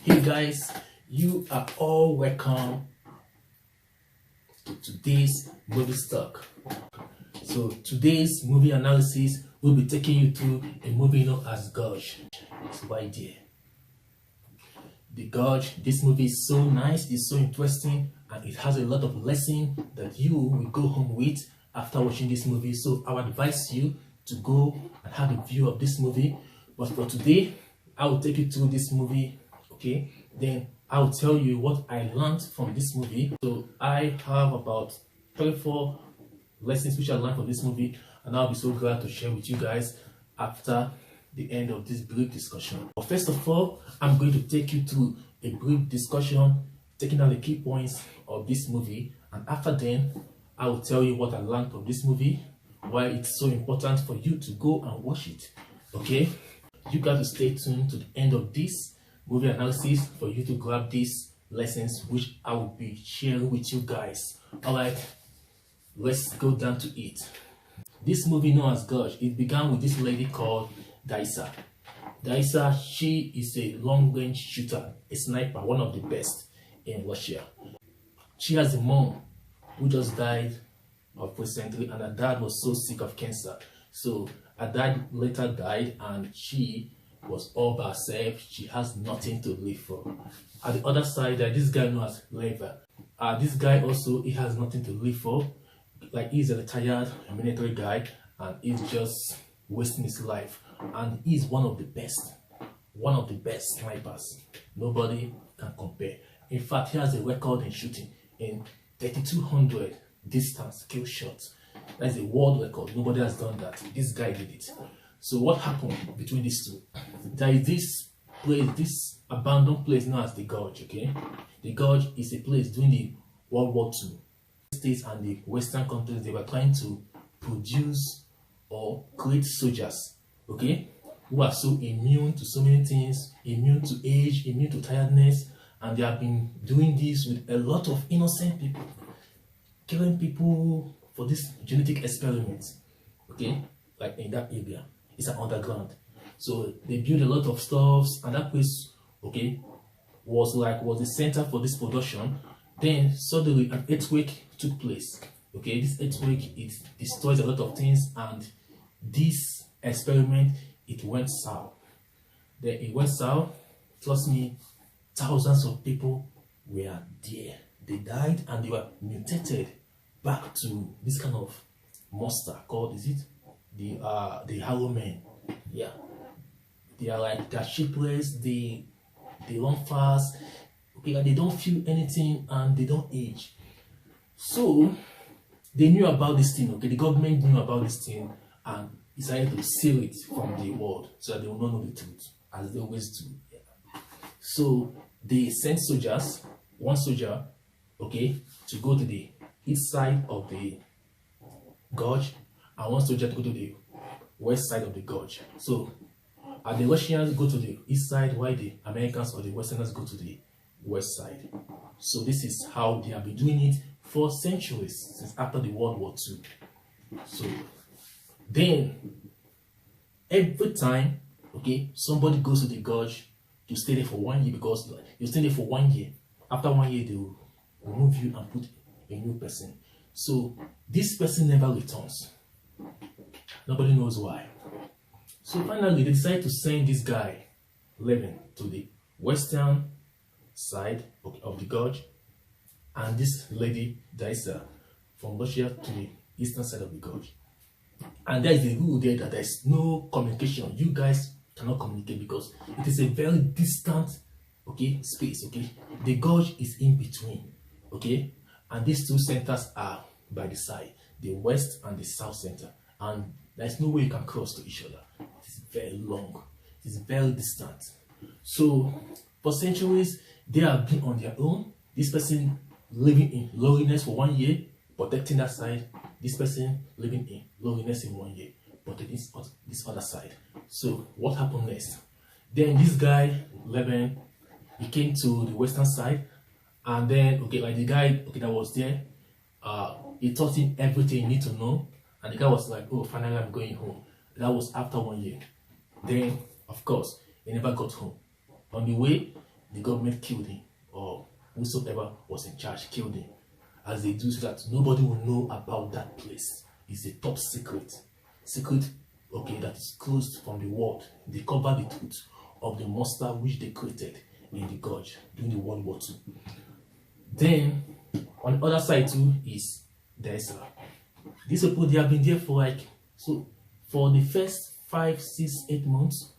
Hey guys, you are all welcome to today's movie stock. So today's movie analysis will be taking you through a movie known as Gorge. It's right there. The Gorge, this movie is so nice, it's so interesting, and it has a lot of lessons that you will go home with after watching this movie. So I would advise you to go and have a view of this movie. But for today, I will take you through this movie. Okay, then I'll tell you what I learned from this movie. So I have about 34 lessons which I learned from this movie, and I'll be so glad to share with you guys after the end of this brief discussion. But first of all, I'm going to take you through a brief discussion, taking out the key points of this movie, and after then I will tell you what I learned from this movie, why it's so important for you to go and watch it. Okay, you got to stay tuned to the end of this movie analysis for you to grab these lessons which I will be sharing with you guys. Alright, let's go down to it. This movie known as Gorge, it began with this lady called Daisa. Daisa, she is a long-range shooter, a sniper, one of the best in Russia. She has a mom who just died of recently, and her dad was so sick of cancer. So her dad later died, and she was all by herself. She has nothing to live for. At the other side, this guy known as Lever. This guy also, he has nothing to live for. Like, he's a retired military guy, and he's just wasting his life. And he's one of the best snipers. Nobody can compare. In fact, he has a record in shooting in 3,200 distance kill shots. That's a world record. Nobody has done that. This guy did it. So what happened between these two? There is this place, this abandoned place known as the Gorge. Okay, the Gorge is a place during the World War II. States and the Western countries, they were trying to produce or create soldiers, okay, who are so immune to so many things, immune to age, immune to tiredness, and they have been doing this with a lot of innocent people, killing people for this genetic experiment. Okay, like in that area. It's an underground, so they built a lot of stuffs, and that place, okay, was the center for this production. Then suddenly an earthquake took place. Okay, this earthquake, it destroys a lot of things, and this experiment, it went south. Then it went south. Trust me, thousands of people were there. They died, and they were mutated back to this kind of monster called, is it the Harrow Men? Yeah, they are like, they're shapeless, they run fast, okay, like they don't feel anything, and they don't age. So they knew about this thing. Okay, the government knew about this thing and decided to seal it from the world so that they will not know the truth, as they always do. Yeah. So they sent soldiers, one soldier, okay, to go to the east side of the Gorge, and one soldier to go to the west side of the Gorge. So the Russians go to the east side, while the Americans or the Westerners go to the west side. So this is how they have been doing it for centuries, since after the World War II. So then every time, okay, somebody goes to the Gorge to stay there for 1 year, because you stay there for 1 year. After 1 year, they will remove you and put a new person. So this person never returns. Nobody knows why. So finally, they decided to send this guy, Levin, to the western side of the Gorge, and this lady, Daisa, from Russia to the eastern side of the Gorge. And there is a rule there that there is no communication. You guys cannot communicate because it is a very distant, okay, space. Okay, the Gorge is in between, okay, and these two centers are by the side, the west and the south center, and there is no way you can cross to each other. It is very long, it is very distant. So for centuries they have been on their own. This person living in loneliness for 1 year, protecting that side. This person living in loneliness in 1 year, protecting this other side. So what happened next? Then this guy, Levin, he came to the western side, and then, okay, like the guy, okay, that was there, he taught him everything he need to know, and the guy was like, oh, finally I'm going home. That was after 1 year. Then, of course, he never got home. On the way, the government killed him, or whosoever was in charge killed him, as they do, so that nobody will know about that place. It's a top secret, okay, that is closed from the world. They cover the truth of the monster which they created in the Gorge during the World War II. Then on the other side too is there's these people, they have been there for like, so for the first 5, 6, 8 months,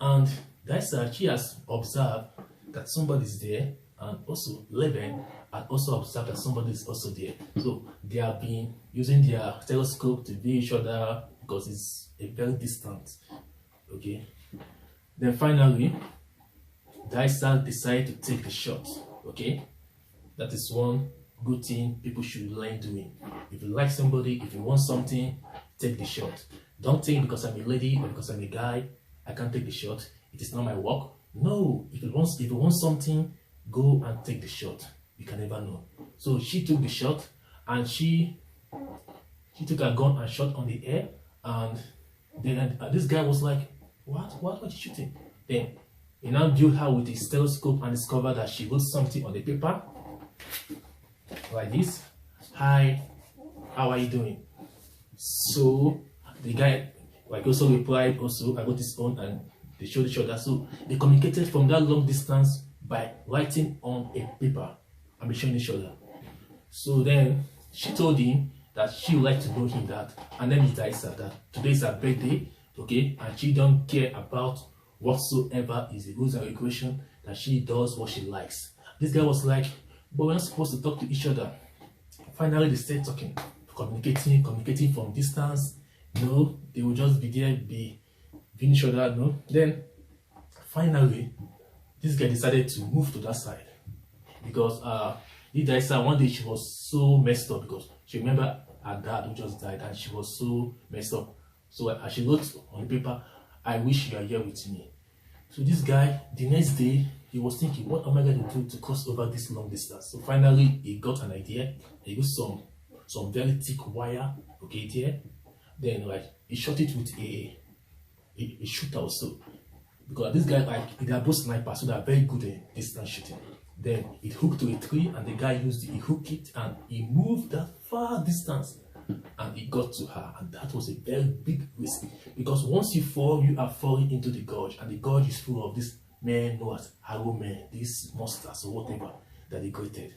and that's she has observed that somebody's there, and also Leven had also observed that somebody is also there. So they have been using their telescope to view each other because it's a very distant. Okay. Then finally, Daisa decided to take the shot. Okay, that is one good thing people should learn doing. If you like somebody, if you want something, take the shot. Don't think because I'm a lady or because I'm a guy, I can't take the shot. It is not my work. No, if you want something, go and take the shot. You can never know. So she took the shot, and she took her gun and shot on the air, and then this guy was like, what are you shooting? Then he now viewed her with his telescope and discovered that she wrote something on the paper like this: "Hi, how are you doing?" So the guy like also replied, also I got his own, and they showed each other. So they communicated from that long distance by writing on a paper and be showing each other. So then she told him that she would like to know him that, and then he Daisa, that today is her birthday, okay, and she don't care about whatsoever is the rules and regulation, that she does what she likes. This guy was like, but we're not supposed to talk to each other. Finally they started talking, communicating from distance. No, they will just be there, be viewing each other. No, then finally this guy decided to move to that side, because one day she was so messed up because she remembered her dad who just died, and she was so messed up. So as she wrote on the paper, "I wish you are here with me." So this guy, the next day, he was thinking, what am I going to do to cross over this long distance? So finally he got an idea. He used some very thick wire, okay, there. Then like he shot it with a shooter also, because this guy, like, they are both snipers, so they are very good in distance shooting. Then it hooked to a tree, and the guy he hooked it, and he moved that far distance, and he got to her. And that was a very big risk, because once you fall, you are falling into the gorge, and the gorge is full of these men known as arrow men, these monsters or whatever that they created.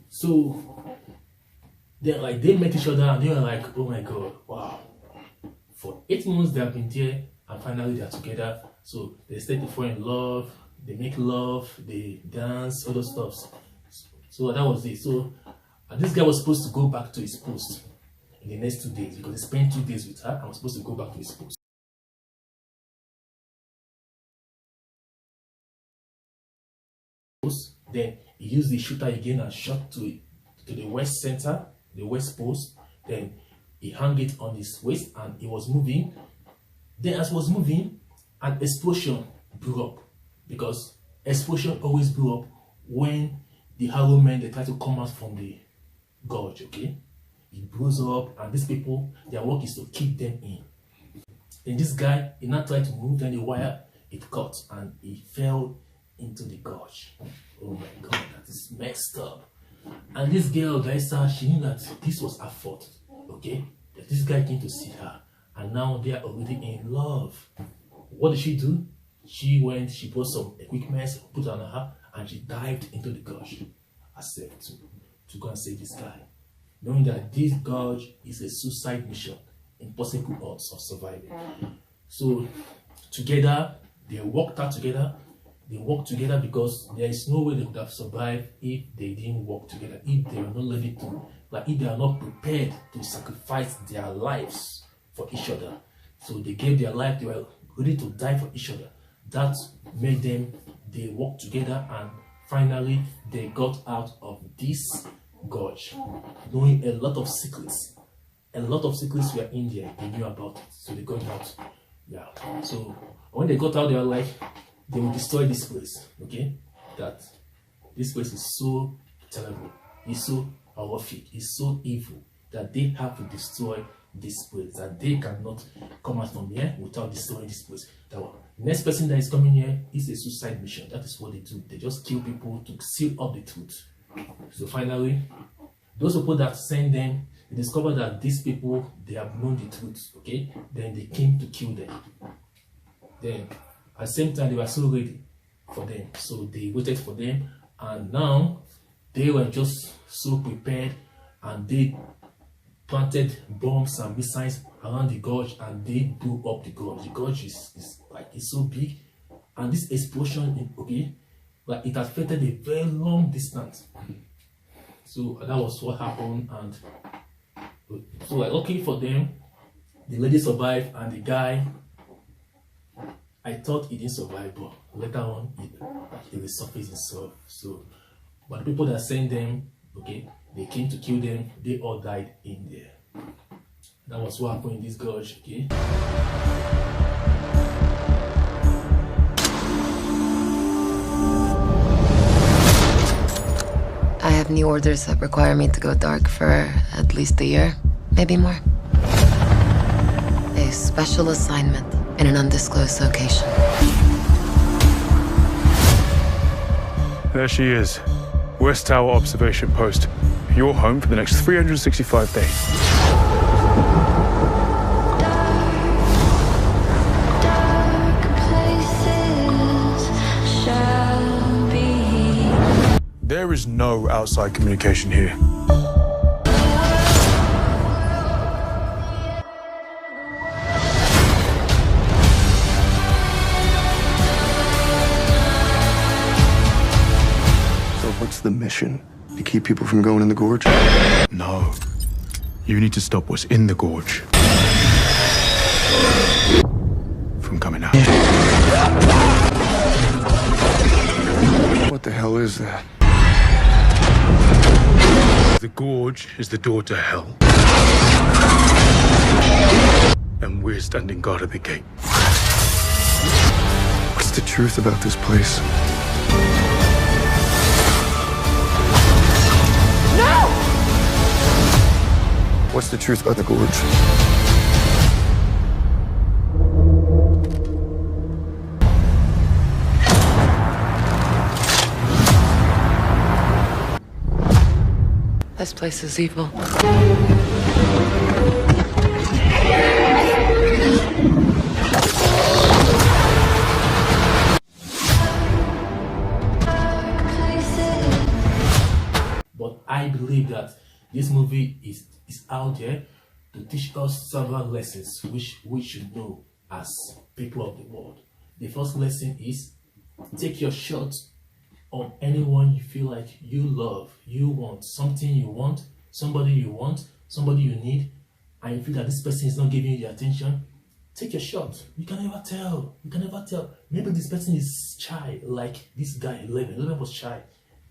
So then like they met each other, and they were like, oh my god, wow. For 8 months they have been there, and finally they are together. So they start to fall in love, they make love, they dance, all those stuff. So that was it. So this guy was supposed to go back to his post in the next 2 days, because he spent 2 days with her and was supposed to go back to his post. Then he used the shooter again and shot to the west center, the west post. Then he hung it on his waist, and he was moving. Then as he was moving, an explosion blew up, because explosion always blew up when the arrow men, they try to come out from the gorge. Okay, it blows up, and these people, their work is to keep them in. Then this guy, he now tried to move, then the wire, it cut, and he fell into the gorge. Oh my god, that is messed up. And this girl, Daisa, she knew that this was her fault. Okay, that this guy came to see her, and now they are already in love. What did she do? She bought some equipment, put on her, and she dived into the gorge herself to go and save this guy, knowing that this gorge is a suicide mission, impossible odds of surviving. So together, they worked out together. They worked together because there is no way they could have survived if they didn't work together, if they were not ready to, like if they are not prepared to sacrifice their lives for each other. So they gave their life, they were ready to die for each other. That made them, they worked together, and finally they got out of this gorge, knowing a lot of secrets. A lot of secrets were in there, they knew about it, so they got out. Yeah. So when they got out, they were like, they will destroy this place. Okay, that this place is so terrible, it's so horrific, it's so evil, that they have to destroy this place, that they cannot come out from here without destroying this place. Next person that is coming here is a suicide mission. That is what they do. They just kill people to seal up the truth. So finally, those people that send them, they discover that these people, they have known the truth, okay? Then they came to kill them. Then at the same time, they were so ready for them. So they waited for them, and now they were just so prepared, and they planted bombs and missiles around the gorge, and they blew up the gorge. The gorge is like, it's so big, and this explosion, okay, like it affected a very long distance. So that was what happened, and so like, luckily for them, the lady survived, and the guy, I thought he didn't survive, but later on he resurfaced himself. So, but the people that sent them, okay, they came to kill them, they all died in there. That was what happened in this gorge, okay? I have new orders that require me to go dark for at least a year, maybe more. A special assignment in an undisclosed location. There she is. West Tower Observation Post. Your home for the next 365 days. There is no outside communication here. What's the mission? To keep people from going in the gorge? No. You need to stop what's in the gorge from coming out. What the hell is that? The gorge is the door to hell. And we're standing guard at the gate. What's the truth about this place? What's the truth about the gorge? This place is evil. But I believe that this movie is out there to teach us several lessons which we should know as people of the world. The first lesson is take your shot on anyone you feel like you love, you want, something you want, somebody you need, and you feel that this person is not giving you the attention. Take your shot. You can never tell. You can never tell. Maybe this person is shy, like this guy, 11. 11 was shy.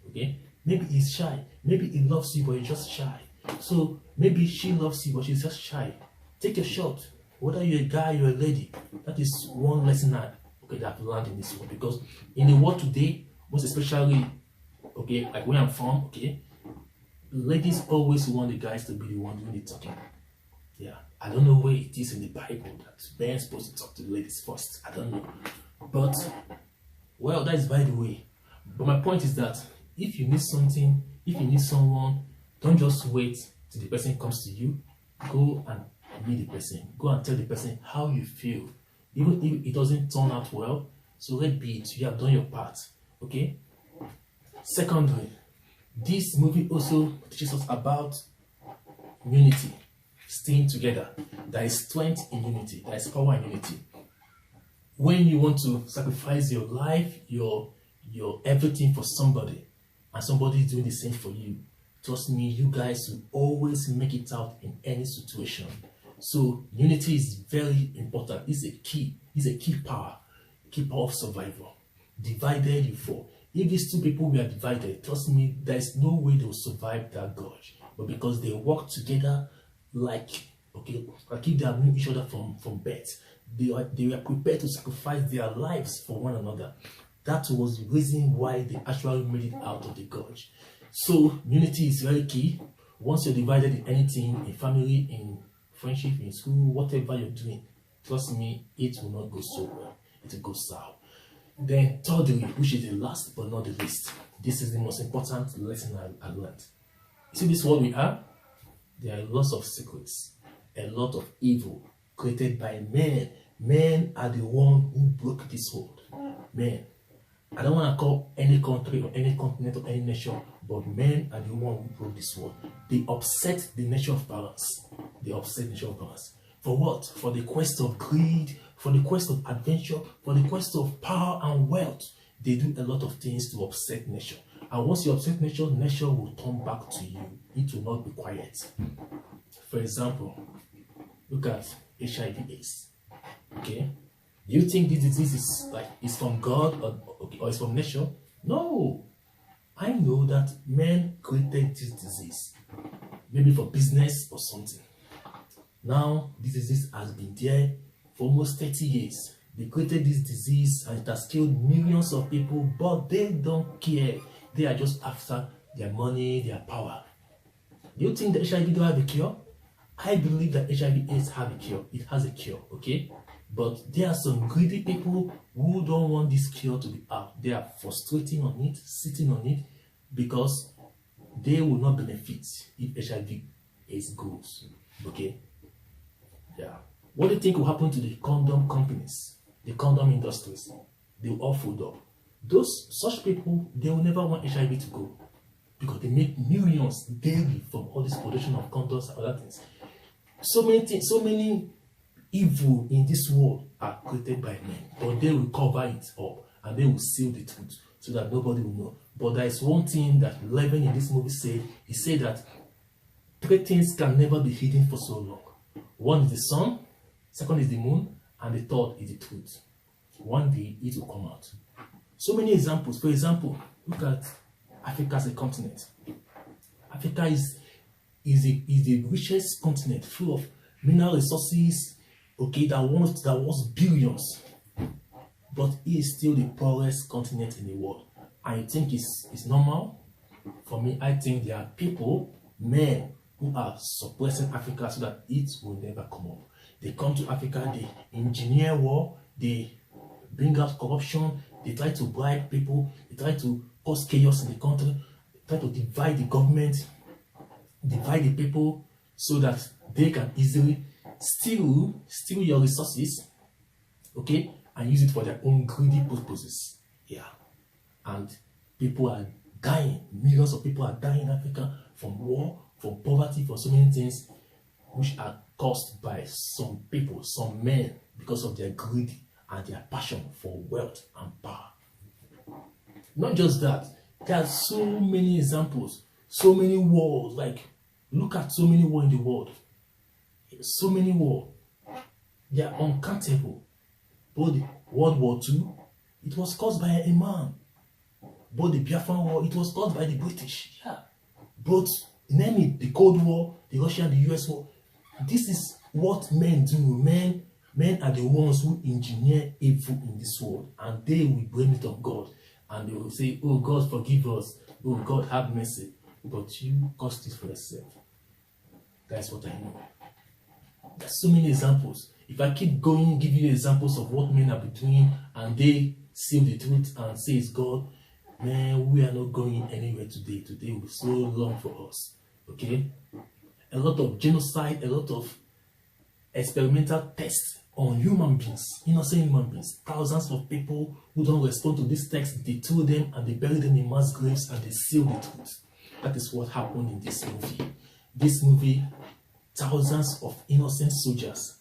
Okay? Maybe he's shy. Maybe he loves you, but he's just shy. So maybe she loves you, but she's just shy. Take a shot. Whether you're a guy or a lady, that is one lesson that I've learned in this world. Because in the world today, most especially, okay, like where I'm from, okay, ladies always want the guys to be the one doing the talking. Yeah, I don't know where it is in the Bible that men are supposed to talk to the ladies first. I don't know, but well, that is by the way. But my point is that if you need something, if you need someone, don't just wait till the person comes to you. Go and meet the person. Go and tell the person how you feel. Even if it doesn't turn out well, so let be it. You have done your part. Okay? Secondly, this movie also teaches us about unity, staying together. There is strength in unity. There is power in unity. When you want to sacrifice your life, your everything for somebody, and somebody is doing the same for you, trust me, you guys will always make it out in any situation. So unity is very important. It's a key power of survival. Divided you fall. If these two people were divided, trust me, there is no way they will survive that gorge. But because they work together, like if they have known each other from birth, they were prepared to sacrifice their lives for one another. That was the reason why they actually made it out of the gorge. So unity is very key. Once you're divided in anything, in family, in friendship, in school, whatever you're doing, trust me, it will not go so well. it will go south. Then thirdly, which is the last but not the least, this is the most important lesson I learned. You see this world we are? There are lots of secrets, a lot of evil created by men. Men are the one who broke this world. Men. I don't want to call any country or any continent or any nation, but men are the one who broke this world. They upset the nature of balance. They upset the nature of balance. For what? For the quest of greed, for the quest of adventure, for the quest of power and wealth. They do a lot of things to upset nature. And once you upset nature, nature will turn back to you. It will not be quiet. For example, look at HIV/AIDS. Okay? Do you think this disease is from God or is from nature? No. I know that men created this disease, maybe for business or something. Now, this disease has been there for almost 30 years. They created this disease and it has killed millions of people, but they don't care. They are just after their money, their power. Do you think that HIV don't have a cure? I believe that HIV/AIDS have a cure. It has a cure, okay? But there are some greedy people who don't want this cure to be out. They are frustrating on it, sitting on it, because they will not benefit if HIV/AIDS goes, okay? Yeah. What do you think will happen to the condom companies, the condom industries? They will all fold up. Such people, they will never want HIV to go, because they make millions daily from all this production of condoms and other things. So many things, so many evil in this world are created by men, but they will cover it up and they will seal the truth so that nobody will know. But there is one thing that Levin in this movie said. He said that three things can never be hidden for so long. One is the sun, second is the moon, and the third is the truth. One day it will come out. So many examples. For example, look at Africa as a continent. Africa is the richest continent, full of mineral resources, okay, that was billions, but it is still the poorest continent in the world. I think it's normal. For me, I think there are people, men, who are suppressing Africa so that it will never come up. They come to Africa, they engineer war, they bring out corruption, they try to bribe people, they try to cause chaos in the country, they try to divide the government, divide the people so that they can easily steal your resources, okay, and use it for their own greedy purposes. Yeah. And people are dying. Millions of people are dying in Africa from war, from poverty, for so many things which are caused by some people, some men, because of their greed and their passion for wealth and power. Not just that, there are so many examples, so many wars. Like, look at so many wars in the world. So many wars. They are uncountable. Both the World War II, it was caused by a man. Both the Biafran War, it was caused by the British. Yeah. Both, name it, the Cold War, the Russian, the US War. This is what men do. Men are the ones who engineer evil in this world, and they will blame it on God. And they will say, oh, God, forgive us. Oh, God, have mercy. But you caused it for yourself. That's what I know. There's so many examples. If I keep going, give you examples of what men are doing, and they seal the truth and say it's God, man, we are not going anywhere today. Today will be so long for us. Okay? A lot of genocide, a lot of experimental tests on human beings, innocent human beings. Thousands of people who don't respond to this text, they throw them and they bury them in mass graves and they seal the truth. That is what happened in this movie. This movie, thousands of innocent soldiers,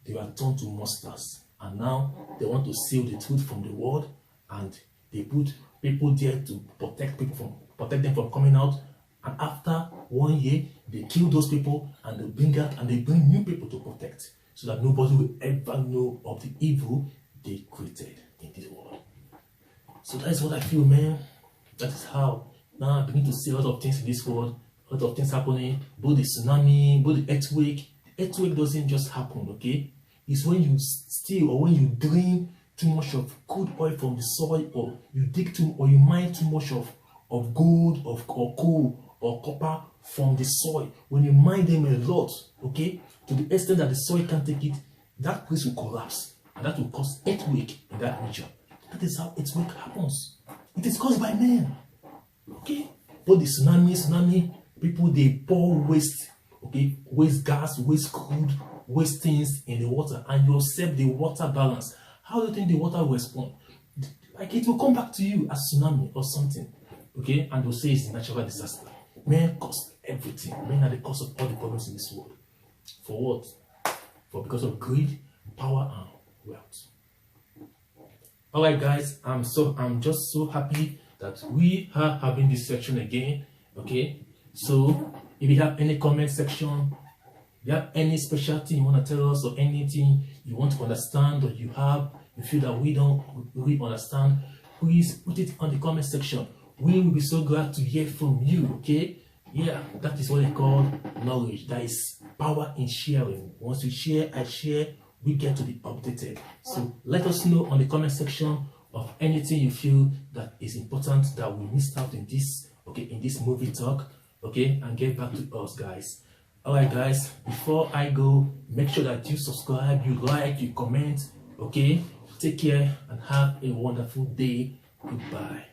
they were turned to monsters, and now they want to seal the truth from the world, and they put people there to protect them from coming out. And after 1 year, they kill those people and they bring new people to protect, so that nobody will ever know of the evil they created in this world. So that is what I feel, man. That is how now I begin to see a lot of things in this world, a lot of things happening, both the tsunami, both the earthquake. The earthquake doesn't just happen, okay? It's when you steal or when you drain too much of crude oil from the soil, or you dig too, or you mine too much of gold, or coal, or copper from the soil. When you mine them a lot, okay, to the extent that the soil can't take it, that place will collapse and that will cause earthquake in that region. That is how earthquake happens. It is caused by men. Okay? But the tsunami, people they pour waste, okay, waste gas, waste crude, waste things in the water, and you upset the water balance. How do you think the water will respond? Like it will come back to you as tsunami or something. Okay? And they'll say it's a natural disaster. Men cause everything. Men are the cause of all the problems in this world. For what? For because of greed, power, and wealth. Alright guys, I'm just so happy that we are having this section again. Okay, so if you have any comment section, you have any special thing you want to tell us, or anything you want to understand, or you feel that we don't really understand, please put it on the comment section. We will be so glad to hear from you. Okay, yeah, that is what they call knowledge. There is power in sharing. Once you share, I share, we get to be updated. So let us know on the comment section of anything you feel that is important that we missed out in this, okay, in this movie talk, okay, and get back to us, guys. Alright guys, before I go, make sure that you subscribe, you like, you comment, okay. Take care and have a wonderful day. Goodbye.